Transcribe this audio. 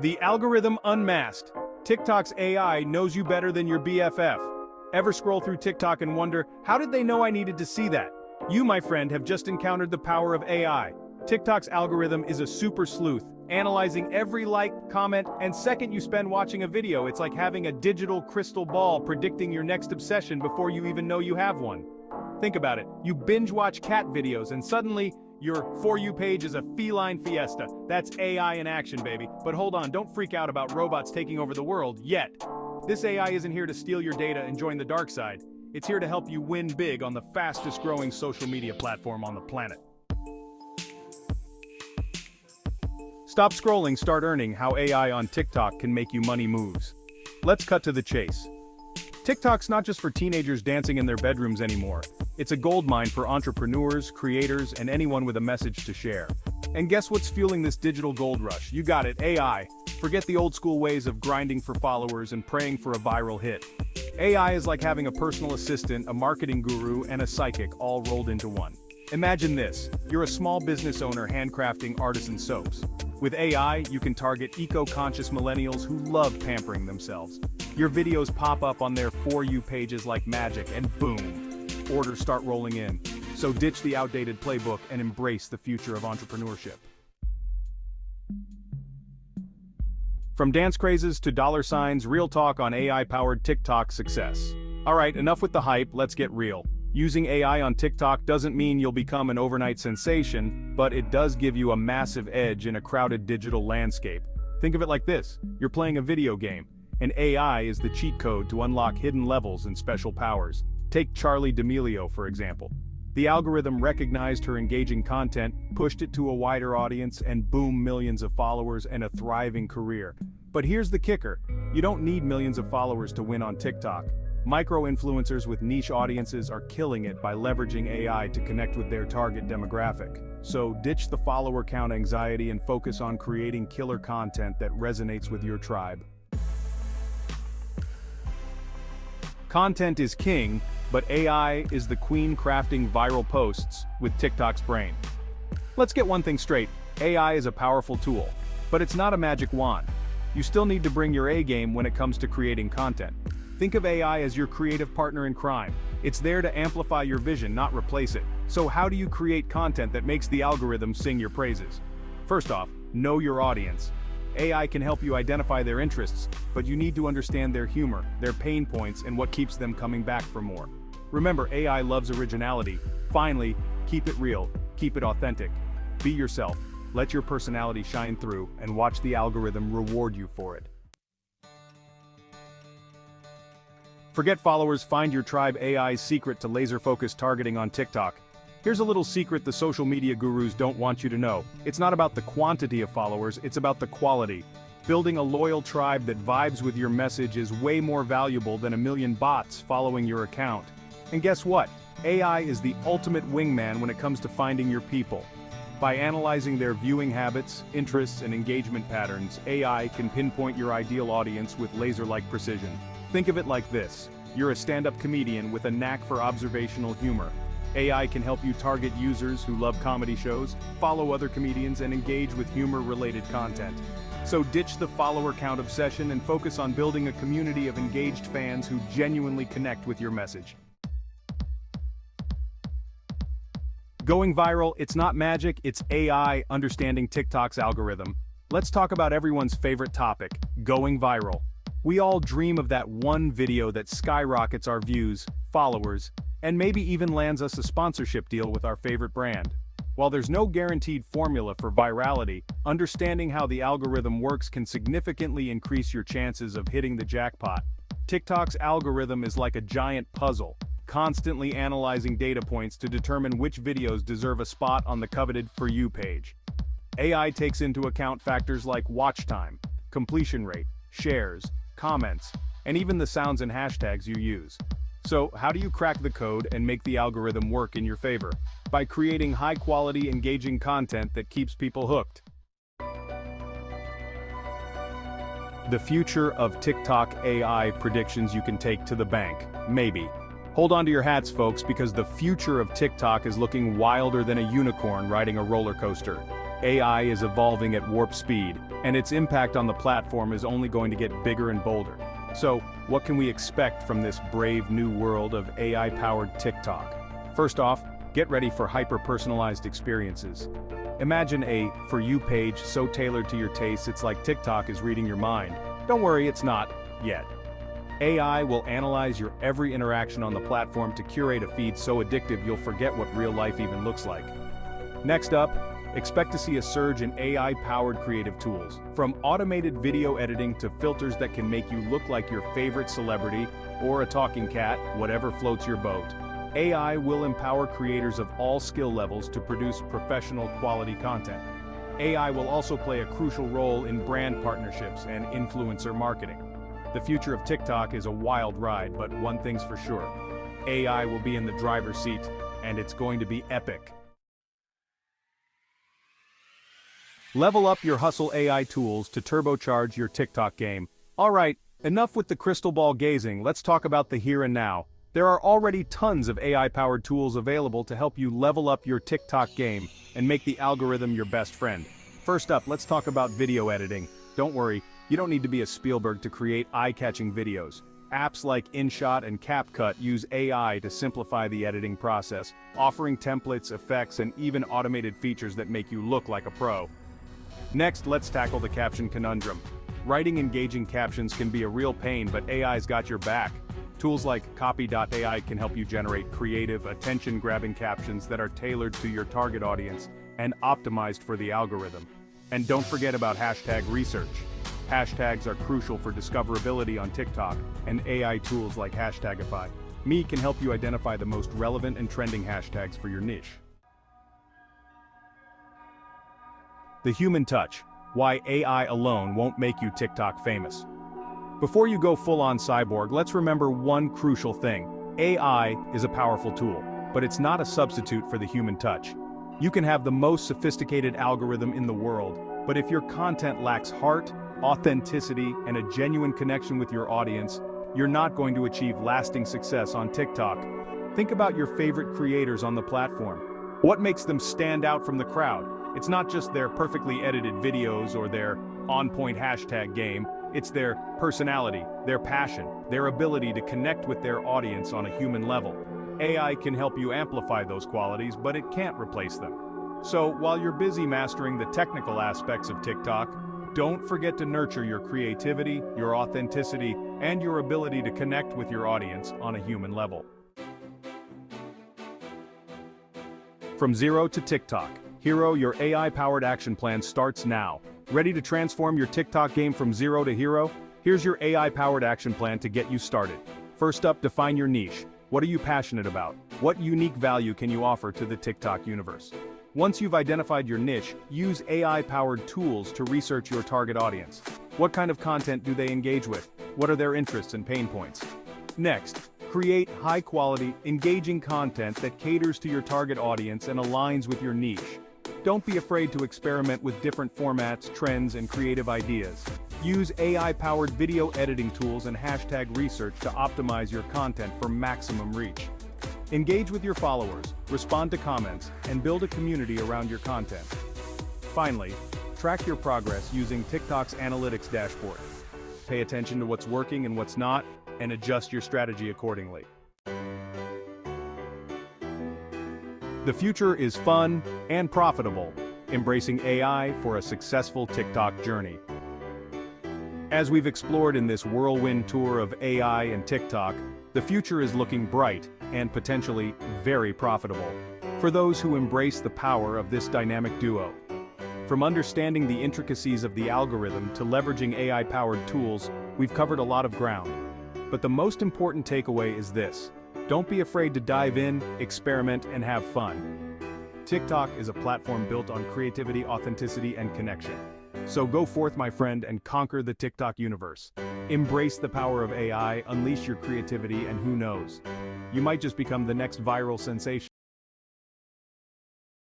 The algorithm unmasked. TikTok's AI knows you better than your BFF. Ever scroll through TikTok and wonder, how did they know I needed to see that? You, my friend, have just encountered the power of AI. TikTok's algorithm is a super sleuth, analyzing every like, comment, and second you spend watching a video. It's like having a digital crystal ball predicting your next obsession before you even know you have one. Think about it. You binge watch cat videos and suddenly, your For You page is a feline fiesta. That's AI in action, baby. But hold on, don't freak out about robots taking over the world yet. This AI isn't here to steal your data and join the dark side. It's here to help you win big on the fastest growing social media platform on the planet. Stop scrolling, start earning. How AI on TikTok can make you money moves. Let's cut to the chase. TikTok's not just for teenagers dancing in their bedrooms anymore. It's a goldmine for entrepreneurs, creators, and anyone with a message to share. And guess what's fueling this digital gold rush? You got it, AI. Forget the old school ways of grinding for followers and praying for a viral hit. AI is like having a personal assistant, a marketing guru, and a psychic all rolled into one. Imagine this, you're a small business owner handcrafting artisan soaps. With AI, you can target eco-conscious millennials who love pampering themselves. Your videos pop up on their For You pages like magic, and boom, orders start rolling in. So ditch the outdated playbook and embrace the future of entrepreneurship. From dance crazes to dollar signs, real talk on AI-powered TikTok success. Alright, enough with the hype, let's get real. Using AI on TikTok doesn't mean you'll become an overnight sensation, but it does give you a massive edge in a crowded digital landscape. Think of it like this, you're playing a video game, and AI is the cheat code to unlock hidden levels and special powers. Take Charli D'Amelio, for example. The algorithm recognized her engaging content, pushed it to a wider audience, and boom, millions of followers and a thriving career. But here's the kicker, you don't need millions of followers to win on TikTok. Micro-influencers with niche audiences are killing it by leveraging AI to connect with their target demographic. So ditch the follower count anxiety and focus on creating killer content that resonates with your tribe. Content is king, but AI is the queen crafting viral posts with TikTok's brain. Let's get one thing straight, AI is a powerful tool, but it's not a magic wand. You still need to bring your A game when it comes to creating content. Think of AI as your creative partner in crime. It's there to amplify your vision, not replace it. So how do you create content that makes the algorithm sing your praises? First off, know your audience. AI can help you identify their interests, but you need to understand their humor, their pain points, and what keeps them coming back for more. Remember, AI loves originality. Finally, keep it real, keep it authentic. Be yourself, let your personality shine through, and watch the algorithm reward you for it. Forget followers, find your tribe. AI's secret to laser-focused targeting on TikTok. Here's a little secret the social media gurus don't want you to know. It's not about the quantity of followers, it's about the quality. Building a loyal tribe that vibes with your message is way more valuable than a million bots following your account. And guess what? AI is the ultimate wingman when it comes to finding your people. By analyzing their viewing habits, interests, and engagement patterns, AI can pinpoint your ideal audience with laser-like precision. Think of it like this. You're a stand-up comedian with a knack for observational humor. AI can help you target users who love comedy shows, follow other comedians, and engage with humor-related content. So ditch the follower count obsession and focus on building a community of engaged fans who genuinely connect with your message. Going viral, it's not magic, it's AI understanding TikTok's algorithm. Let's talk about everyone's favorite topic, going viral. We all dream of that one video that skyrockets our views, followers, and maybe even lands us a sponsorship deal with our favorite brand. While there's no guaranteed formula for virality, understanding how the algorithm works can significantly increase your chances of hitting the jackpot. TikTok's algorithm is like a giant puzzle, constantly analyzing data points to determine which videos deserve a spot on the coveted For You page. AI takes into account factors like watch time, completion rate, shares, comments, and even the sounds and hashtags you use. So, how do you crack the code and make the algorithm work in your favor? By creating high-quality, engaging content that keeps people hooked. The future of TikTok AI predictions you can take to the bank. Maybe. Hold on to your hats, folks, because the future of TikTok is looking wilder than a unicorn riding a roller coaster. AI is evolving at warp speed, and its impact on the platform is only going to get bigger and bolder. So, what can we expect from this brave new world of AI-powered TikTok? First off, get ready for hyper-personalized experiences. Imagine a For You page so tailored to your tastes it's like TikTok is reading your mind. Don't worry, it's not, yet. AI will analyze your every interaction on the platform to curate a feed so addictive you'll forget what real life even looks like. Next up, expect to see a surge in AI-powered creative tools. From automated video editing to filters that can make you look like your favorite celebrity or a talking cat, whatever floats your boat. AI will empower creators of all skill levels to produce professional quality content. AI will also play a crucial role in brand partnerships and influencer marketing. The future of TikTok is a wild ride, but one thing's for sure. AI will be in the driver's seat, and it's going to be epic. Level up your Hustle AI tools to turbocharge your TikTok game. Alright, enough with the crystal ball gazing, let's talk about the here and now. There are already tons of AI-powered tools available to help you level up your TikTok game and make the algorithm your best friend. First up, let's talk about video editing. Don't worry, you don't need to be a Spielberg to create eye-catching videos. Apps like InShot and CapCut use AI to simplify the editing process, offering templates, effects, and even automated features that make you look like a pro. Next, let's tackle the caption conundrum. Writing engaging captions can be a real pain, but AI's got your back. Tools like Copy.ai can help you generate creative, attention-grabbing captions that are tailored to your target audience and optimized for the algorithm. And don't forget about hashtag research. Hashtags are crucial for discoverability on TikTok, and AI tools like Hashtagify Me can help you identify the most relevant and trending hashtags for your niche. The human touch. Why AI alone won't make you TikTok famous. Before you go full-on cyborg, let's remember one crucial thing. AI is a powerful tool, but it's not a substitute for the human touch. You can have the most sophisticated algorithm in the world, but if your content lacks heart, authenticity, and a genuine connection with your audience, you're not going to achieve lasting success on TikTok. Think about your favorite creators on the platform. What makes them stand out from the crowd? It's not just their perfectly edited videos or their on-point hashtag game. It's their personality, their passion, their ability to connect with their audience on a human level. AI can help you amplify those qualities, but it can't replace them. So, while you're busy mastering the technical aspects of TikTok, don't forget to nurture your creativity, your authenticity, and your ability to connect with your audience on a human level. From zero to TikTok, Hero, your AI-powered action plan starts now. Ready to transform your TikTok game from zero to hero? Here's your AI-powered action plan to get you started. First up, define your niche. What are you passionate about? What unique value can you offer to the TikTok universe? Once you've identified your niche, use AI-powered tools to research your target audience. What kind of content do they engage with? What are their interests and pain points? Next, create high-quality, engaging content that caters to your target audience and aligns with your niche. Don't be afraid to experiment with different formats, trends, and creative ideas. Use AI-powered video editing tools and hashtag research to optimize your content for maximum reach. Engage with your followers, respond to comments, and build a community around your content. Finally, track your progress using TikTok's analytics dashboard. Pay attention to what's working and what's not, and adjust your strategy accordingly. The future is fun and profitable, embracing AI for a successful TikTok journey. As we've explored in this whirlwind tour of AI and TikTok, the future is looking bright and potentially very profitable for those who embrace the power of this dynamic duo. From understanding the intricacies of the algorithm to leveraging AI-powered tools, we've covered a lot of ground. But the most important takeaway is this: don't be afraid to dive in, experiment, and have fun. TikTok is a platform built on creativity, authenticity, and connection. So go forth, my friend, and conquer the TikTok universe. Embrace the power of AI, unleash your creativity, and who knows, you might just become the next viral sensation.